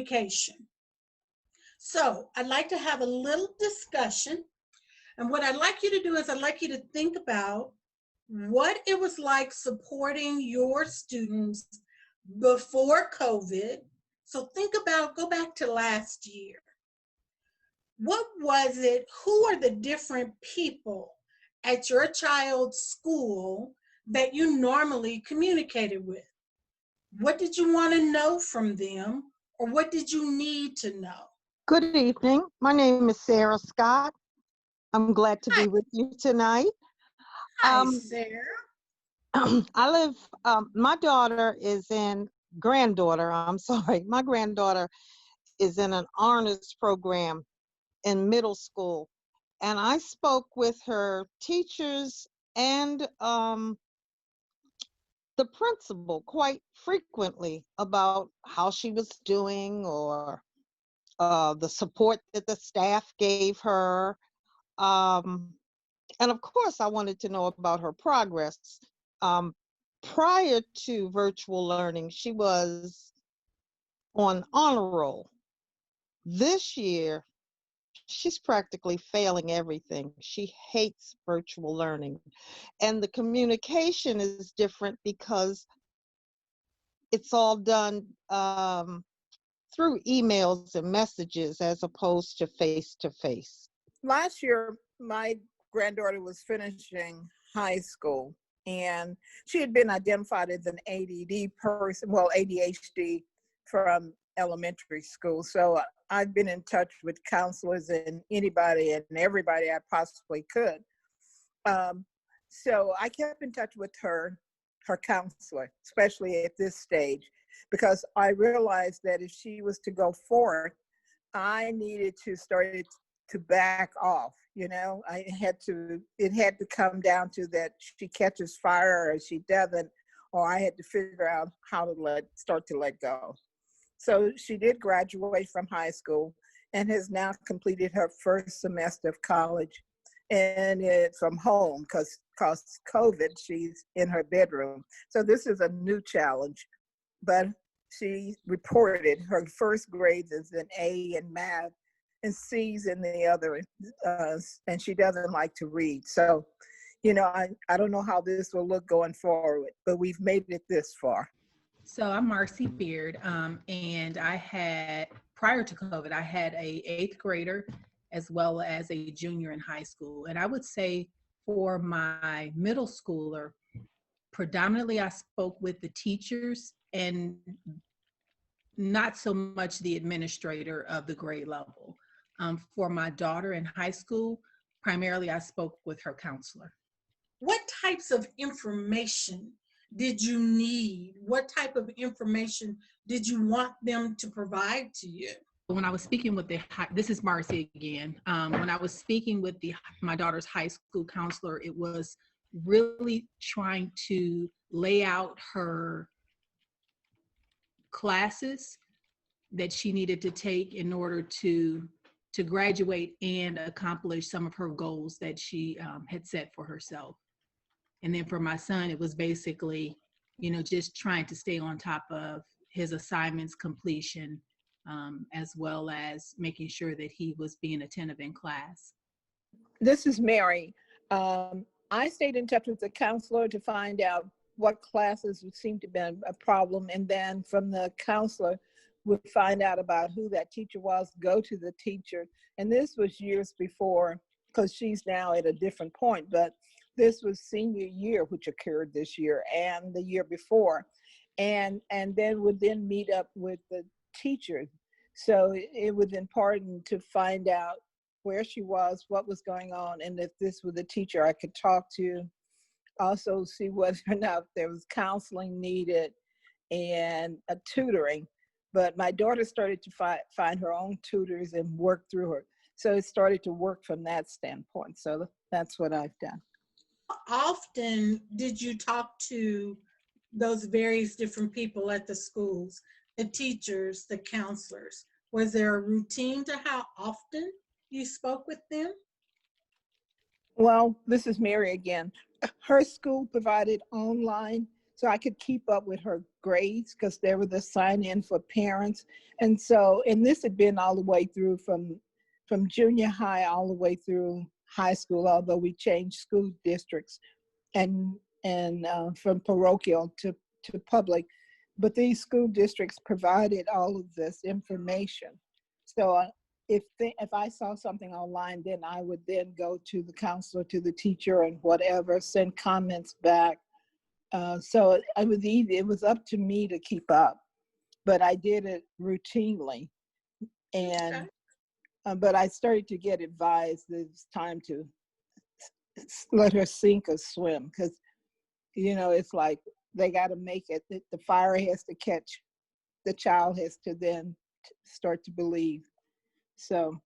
communication. So I'd like to have a little discussion. And what I'd like you to do is I'd like you to think about what it was like supporting your students before COVID. So think about, go back to last year. What was it? Who are the different people at your child's school that you normally communicated with? What did you want to know from them, or what did you need to know? Good evening. My name is Sarah Scott. I'm glad to Hi, be with you tonight. hi, Sarah. I live, my daughter is in, granddaughter, I'm sorry, my granddaughter is in an honors program in middle school. And I spoke with her teachers and the principal quite frequently about how she was doing, or the support that the staff gave her. Um, and of course, I wanted to know about her progress. Um, Prior to virtual learning, she was on honor roll. This year, she's practically failing everything. She hates virtual learning. And the communication is different because it's all done through emails and messages as opposed to face-to-face. Last year, my granddaughter was finishing high school, and she had been identified as an ADD person, well, ADHD from elementary school. So I've been in touch with counselors and anybody and everybody I possibly could. So I kept in touch with her counselor, especially at this stage, because I realized that if she was to go forward, I needed to start to back off. You know, it had to come down to that she catches fire or she doesn't, or I had to figure out how to start to let go. So she did graduate from high school and has now completed her first semester of college, and it's from home because COVID, she's in her bedroom. So this is a new challenge, but she reported her first grades as an A in math and C's in the other, and she doesn't like to read. So, you know, I don't know how this will look going forward, but we've made it this far. So I'm Marcy Beard, and I had, prior to COVID, I had a 8th grader as well as a junior in high school. And I would say for my middle schooler, predominantly I spoke with the teachers and not so much the administrator of the grade level. For my daughter in high school, primarily I spoke with her counselor. What types of information did you need? What type of information did you want them to provide to you? When I was speaking with this is Marcy again. When I was speaking with my daughter's high school counselor, it was really trying to lay out her classes that she needed to take in order to graduate and accomplish some of her goals that she had set for herself. And then for my son, it was basically, you know, just trying to stay on top of his assignments completion, as well as making sure that he was being attentive in class. This is Mary. I stayed in touch with the counselor to find out what classes would seem to be a problem. And then from the counselor, would find out about who that teacher was, go to the teacher. And this was years before, because she's now at a different point, but this was senior year, which occurred this year and the year before. And then would then meet up with the teacher. So it was important to find out where she was, what was going on, and if this was a teacher I could talk to. Also see whether or not there was counseling needed and a tutoring. But my daughter started to find her own tutors and work through her. So it started to work from that standpoint. So that's what I've done. How often did you talk to those various different people at the schools, the teachers, the counselors? Was there a routine to how often you spoke with them? Well, this is Mary again. Her school provided online so I could keep up with her grades because there was a sign in for parents. And so, and this had been all the way through from junior high all the way through high school, although we changed school districts and from parochial to public. But these school districts provided all of this information. So if I saw something online, then I would then go to the counselor, to the teacher, and whatever, send comments back. So it was up to me to keep up, but I did it routinely. And but I started to get advised that it's time to let her sink or swim, because it's like they got to make it. The fire has to catch. The child has to then start to believe. So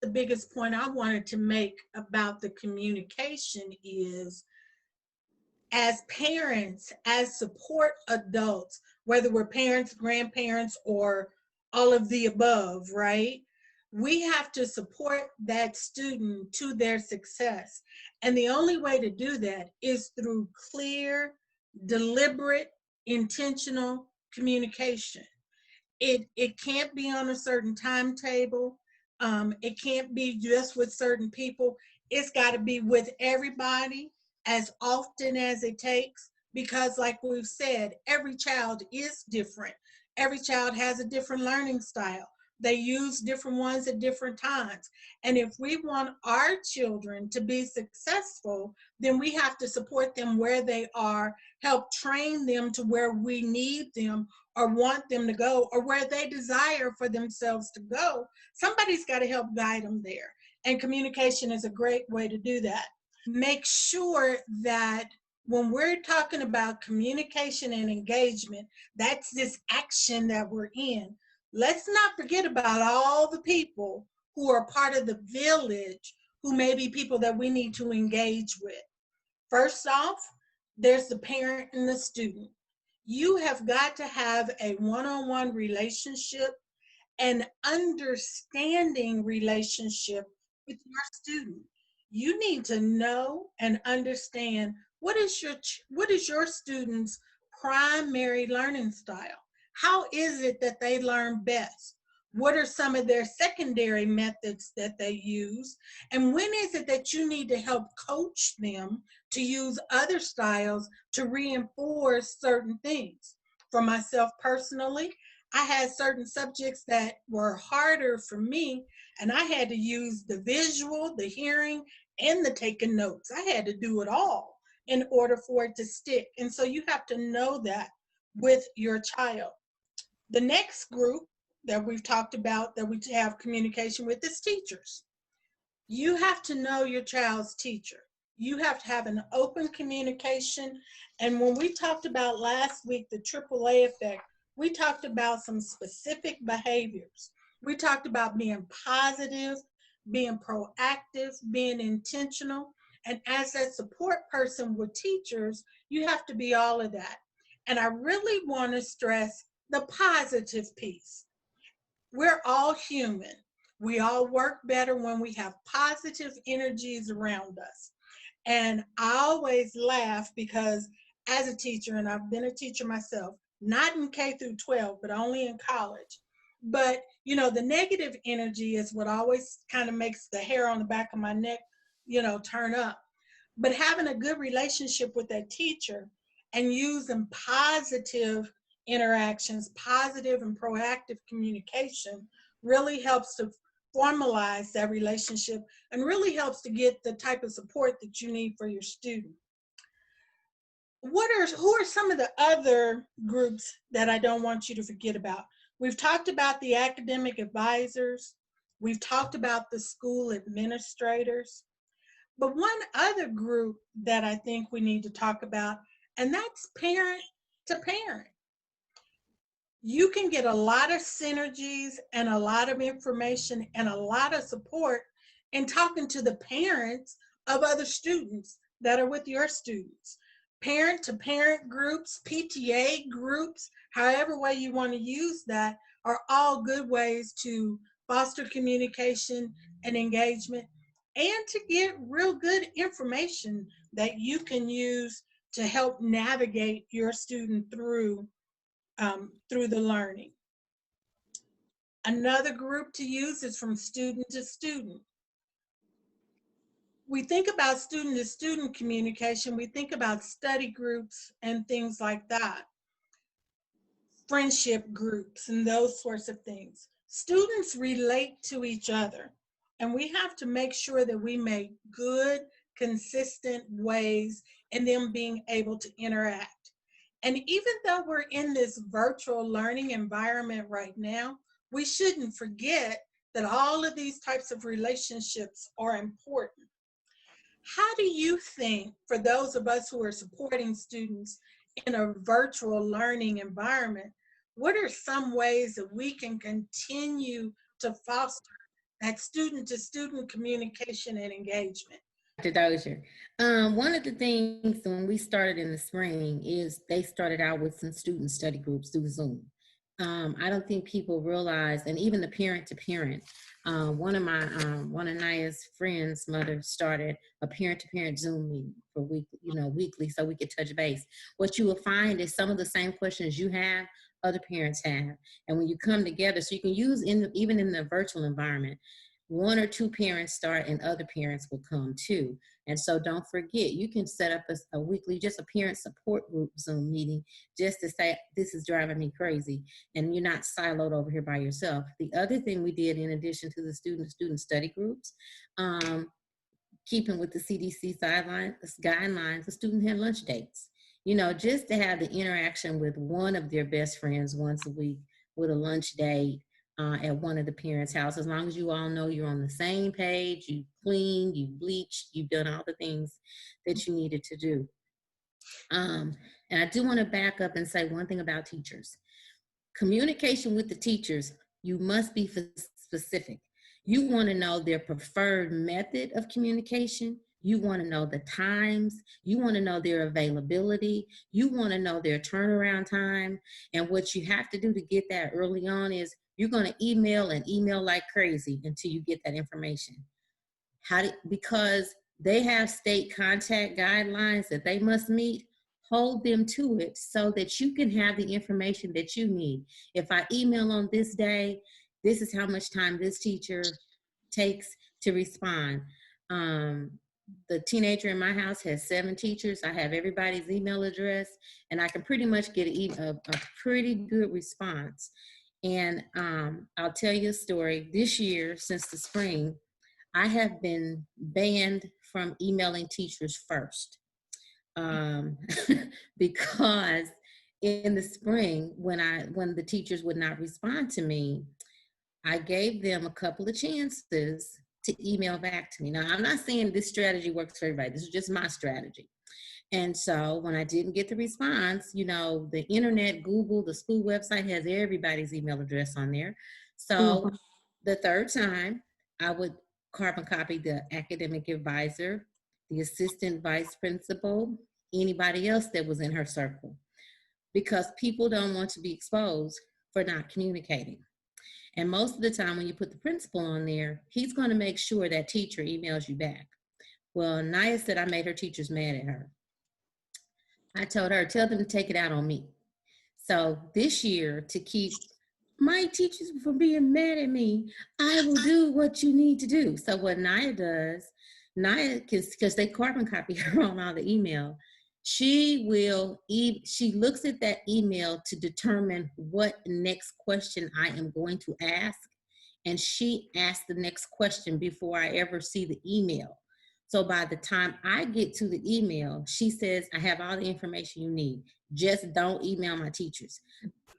the biggest point I wanted to make about the communication is, as parents, as support adults, whether we're parents, grandparents, or all of the above, right? We have to support that student to their success. And the only way to do that is through clear, deliberate, intentional communication. It can't be on a certain timetable. It can't be just with certain people. It's got to be with everybody as often as it takes, because like we've said, every child is different. Every child has a different learning style. They use different ones at different times. And if we want our children to be successful, then we have to support them where they are, help train them to where we need them or want them to go, or where they desire for themselves to go. Somebody's got to help guide them there. And communication is a great way to do that. Make sure that when we're talking about communication and engagement, that's this action that we're in. Let's not forget about all the people who are part of the village, who may be people that we need to engage with. First off, there's the parent and the student. You have got to have a one-on-one relationship, an understanding relationship with your student. You need to know and understand what is your student's primary learning style. How is it that they learn best? What are some of their secondary methods that they use? And when is it that you need to help coach them to use other styles to reinforce certain things? For myself personally, I had certain subjects that were harder for me, and I had to use the visual, the hearing, and the taking notes. I had to do it all in order for it to stick. And so you have to know that with your child. The next group that we've talked about that we have communication with is teachers. You have to know your child's teacher. You have to have an open communication. And when we talked about last week, the AAA effect, we talked about some specific behaviors. We talked about being positive, being proactive, being intentional. And as a support person with teachers, you have to be all of that. And I really want to stress the positive piece. We're all human. We all work better when we have positive energies around us. And I always laugh because as a teacher, and I've been a teacher myself, not in K through 12, but only in college. But, the negative energy is what always kind of makes the hair on the back of my neck, turn up. But having a good relationship with that teacher and using positive interactions, positive and proactive communication really helps to formalize that relationship and really helps to get the type of support that you need for your student. Who are some of the other groups that I don't want you to forget about? We've talked about the academic advisors. We've talked about the school administrators. But one other group that I think we need to talk about, and that's parent to parent. You can get a lot of synergies and a lot of information and a lot of support in talking to the parents of other students that are with your students. Parent to parent groups, PTA groups, however way you want to use that, are all good ways to foster communication and engagement, and to get real good information that you can use to help navigate your student through the learning. Another group to use is from student to student. We think about student to student communication, we think about study groups and things like that, friendship groups and those sorts of things. Students relate to each other, and we have to make sure that we make good, consistent ways in them being able to interact. And even though we're in this virtual learning environment right now, we shouldn't forget that all of these types of relationships are important. How do you think, for those of us who are supporting students in a virtual learning environment, what are some ways that we can continue to foster that student to student communication and engagement? Dr. Dozier. One of the things when we started in the spring is they started out with some student study groups through Zoom. I don't think people realize, and even the parent to parent, one of Naya's friends' mother started a parent to parent Zoom meeting for weekly, so we could touch base. What you will find is some of the same questions you have, other parents have, and when you come together, so you can use even in the virtual environment, one or two parents start and other parents will come too. And so don't forget, you can set up a weekly, just a parent support group Zoom meeting, just to say, this is driving me crazy, and you're not siloed over here by yourself. The other thing we did, in addition to the student study groups, keeping with the CDC guidelines, the student had lunch dates. Just to have the interaction with one of their best friends once a week with a lunch date, at one of the parents' house, as long as you all know you're on the same page, you cleaned, you bleached, you've done all the things that you needed to do. And I do want to back up and say one thing about teachers. Communication with the teachers, you must be specific. You want to know their preferred method of communication. You want to know the times. You want to know their availability. You want to know their turnaround time. And what you have to do to get that early on is you're going to email and email like crazy until you get that information. Because they have state contact guidelines that they must meet, hold them to it so that you can have the information that you need. If I email on this day, this is how much time this teacher takes to respond. The teenager in my house has 7 teachers. I have everybody's email address, and I can pretty much get a pretty good response. And I'll tell you a story. This year, since the spring, I have been banned from emailing teachers first. Because in the spring, when the teachers would not respond to me, I gave them a couple of chances to email back to me. Now, I'm not saying this strategy works for everybody. This is just my strategy. And so when I didn't get the response, the internet, Google, the school website has everybody's email address on there. So the third time, I would carbon copy the academic advisor, the assistant vice principal, anybody else that was in her circle, because people don't want to be exposed for not communicating. And most of the time when you put the principal on there, he's going to make sure that teacher emails you back. Well, Naya said I made her teachers mad at her. I told her, tell them to take it out on me. So this year, to keep my teachers from being mad at me, I will do what you need to do. So what Naya does, because they carbon copy her on all the email, she looks at that email to determine what next question I am going to ask. And she asks the next question before I ever see the email. So by the time I get to the email, she says, I have all the information you need. Just don't email my teachers.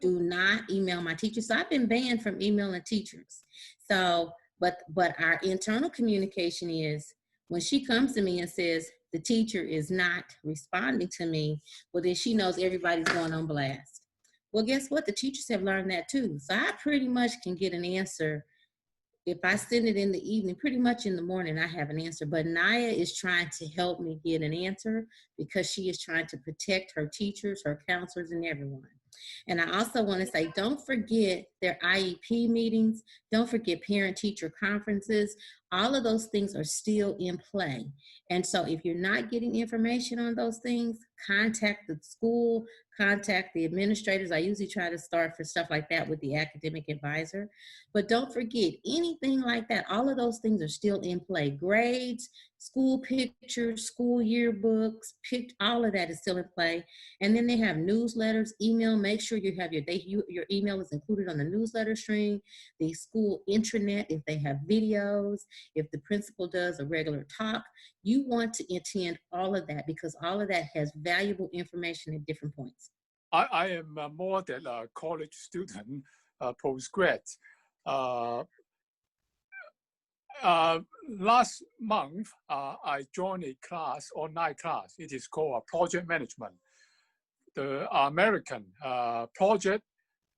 Do not email my teachers. So I've been banned from emailing teachers. So, but our internal communication is when she comes to me and says the teacher is not responding to me, well, then she knows everybody's going on blast. Well, guess what? The teachers have learned that too. So I pretty much can get an answer. If I send it in the evening, pretty much in the morning, I have an answer. But Naya is trying to help me get an answer because she is trying to protect her teachers, her counselors, and everyone. And I also want to say, don't forget their IEP meetings. Don't forget parent-teacher conferences. All of those things are still in play. And so if you're not getting information on those things, contact the school, contact the administrators. I usually try to start for stuff like that with the academic advisor. But don't forget, anything like that, all of those things are still in play. Grades, school pictures, school yearbooks, all of that is still in play. And then they have newsletters, email. Make sure you have your email is included on the newsletter stream, the school intranet if they have videos, if the principal does a regular talk. You want to attend all of that because all of that has valuable information at different points. I am more than a college student, postgrad. Last month, I joined a class, online class. It is called Project Management. The American Project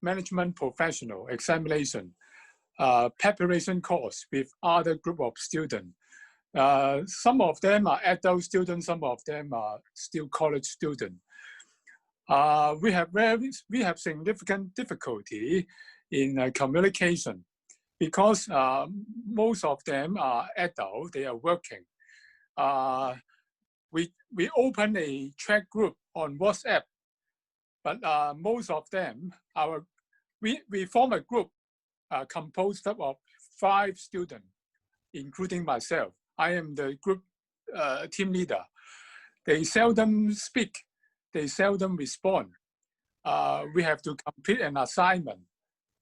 Management Professional Examination preparation course with other group of students. Some of them are adult students, some of them are still college students. We have significant difficulty in communication because most of them are adult, they are working. We open a chat group on WhatsApp, but most of them, we form a group composed of 5 students, including myself. I am the group team leader. They seldom speak. They seldom respond. We have to complete an assignment.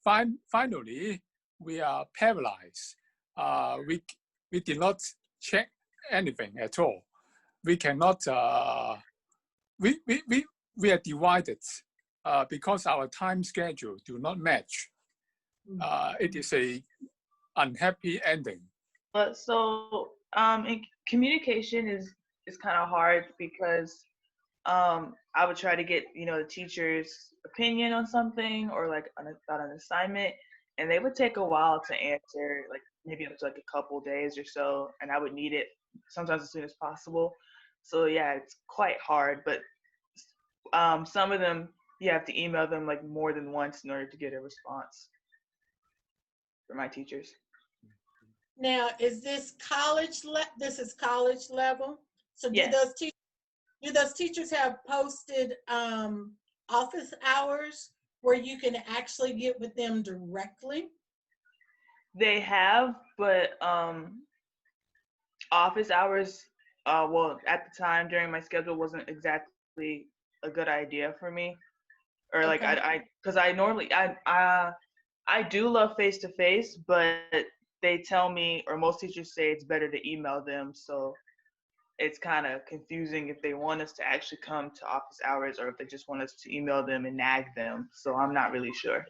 Finally, we are paralyzed. We did not check anything at all. We cannot, we are divided because our time schedule do not match. It is a unhappy ending. In communication is kind of hard because I would try to get the teacher's opinion on something or like about an assignment, and they would take a while to answer, like maybe up to like a couple days or so, and I would need it sometimes as soon as possible. So yeah, it's quite hard, but some of them you have to email them like more than once in order to get a response for my teachers. Now, is this college? This is college level. So Yes. do those teachers have posted office hours where you can actually get with them directly? They have, but office hours, well, at the time during my schedule wasn't exactly a good idea for me. Or like Okay. because I normally I do love face-to-face, but they tell me, or most teachers say, it's better to email them. So it's kind of confusing if they want us to actually come to office hours or if they just want us to email them and nag them. So I'm not really sure.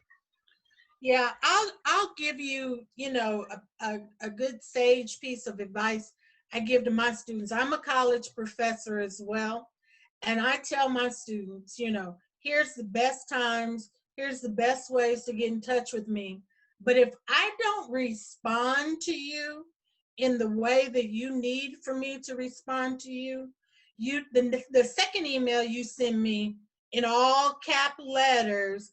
Yeah, I'll give you, a good sage piece of advice I give to my students. I'm a college professor as well, and I tell my students, here's the best times, here's the best ways to get in touch with me. But if I don't respond to you in the way that you need for me to respond to you, the second email you send me in all cap letters,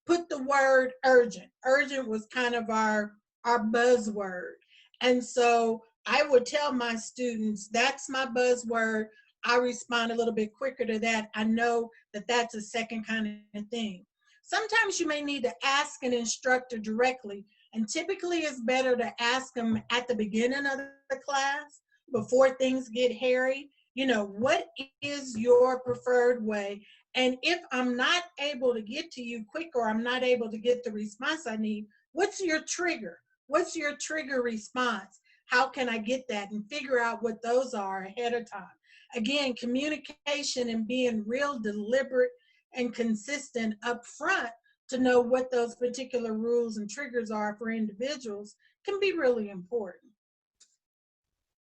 put the word urgent. Urgent was kind of our buzzword. And so I would tell my students, that's my buzzword. I respond a little bit quicker to that. I know that that's a second kind of thing. Sometimes you may need to ask an instructor directly, and typically it's better to ask them at the beginning of the class before things get hairy. What is your preferred way? And if I'm not able to get to you quick, or I'm not able to get the response I need, what's your trigger? What's your trigger response? How can I get that and figure out what those are ahead of time? Again, communication and being real deliberate and consistent up front to know what those particular rules and triggers are for individuals can be really important.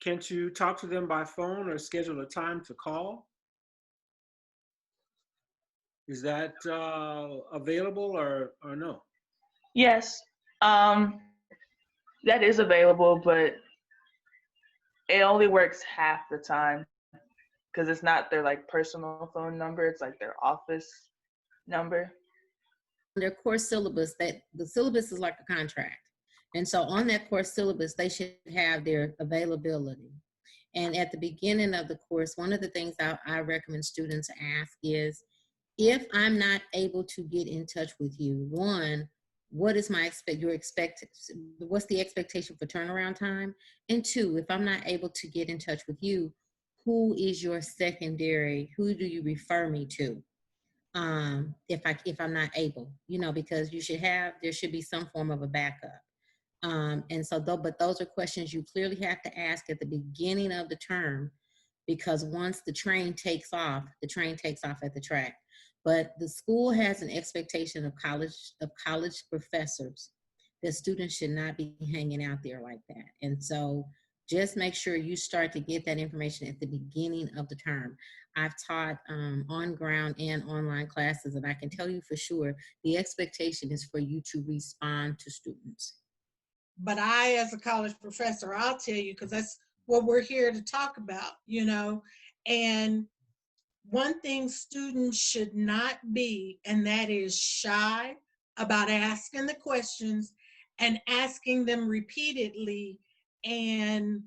Can't you talk to them by phone or schedule a time to call? Is that available or no? Yes, that is available, but it only works half the time because it's not their like personal phone number, it's like their office number. Their course syllabus, that the syllabus is like a contract. And so on that course syllabus, they should have their availability. And at the beginning of the course, one of the things I recommend students ask is, if I'm not able to get in touch with you, one, what is what's the expectation for turnaround time? And two, if I'm not able to get in touch with you, who is your secondary, who do you refer me to? If I'm not able, because there should be some form of a backup. And so but those are questions you clearly have to ask at the beginning of the term, because once the train takes off at the track. But the school has an expectation of college professors that students should not be hanging out there like that. And so just make sure you start to get that information at the beginning of the term. I've taught on ground and online classes, and I can tell you for sure, the expectation is for you to respond to students. But I, as a college professor, I'll tell you, because that's what we're here to talk about, and one thing students should not be, and that is shy about asking the questions and asking them repeatedly, and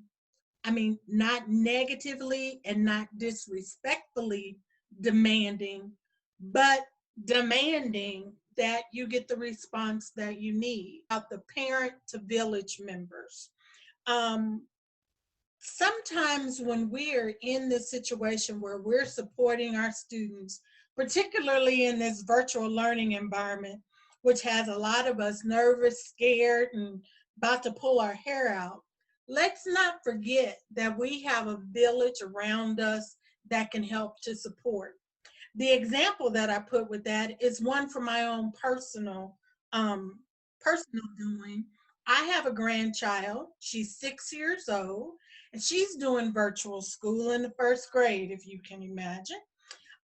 not negatively and not disrespectfully demanding, but demanding that you get the response that you need. About the parent to village members. Sometimes when we're in this situation where we're supporting our students, particularly in this virtual learning environment, which has a lot of us nervous, scared, and about to pull our hair out, let's not forget that we have a village around us that can help to support. The example that I put with that is one from my own personal doing. I have a grandchild. She's 6 years old, and she's doing virtual school in the first grade, if you can imagine.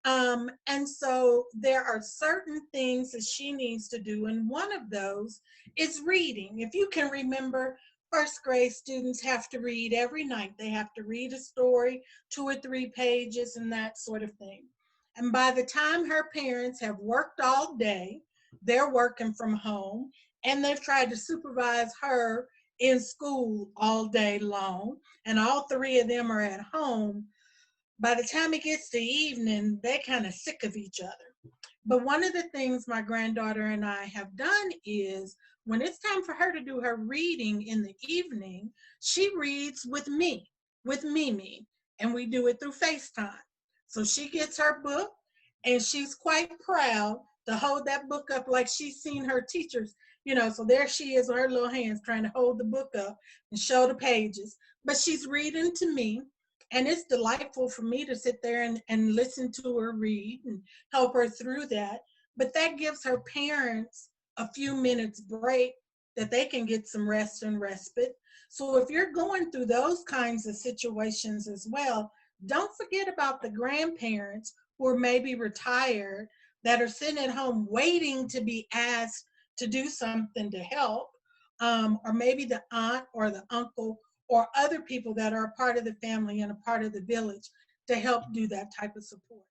And so there are certain things that she needs to do, and one of those is reading. If you can remember, first grade students have to read every night. They have to read a story, 2 or 3 pages, and that sort of thing. And by the time her parents have worked all day, they're working from home, and they've tried to supervise her in school all day long, and all 3 of them are at home. By the time it gets to evening, they're kind of sick of each other. But one of the things my granddaughter and I have done is, when it's time for her to do her reading in the evening, she reads with me, with Mimi, and we do it through FaceTime. So she gets her book, and she's quite proud to hold that book up like she's seen her teachers, so there she is with her little hands trying to hold the book up and show the pages. But she's reading to me, and it's delightful for me to sit there and listen to her read and help her through that. But that gives her parents a few minutes break that they can get some rest and respite. So if you're going through those kinds of situations as well, don't forget about the grandparents who are maybe retired, that are sitting at home waiting to be asked to do something to help, or maybe the aunt or the uncle or other people that are a part of the family and a part of the village to help do that type of support.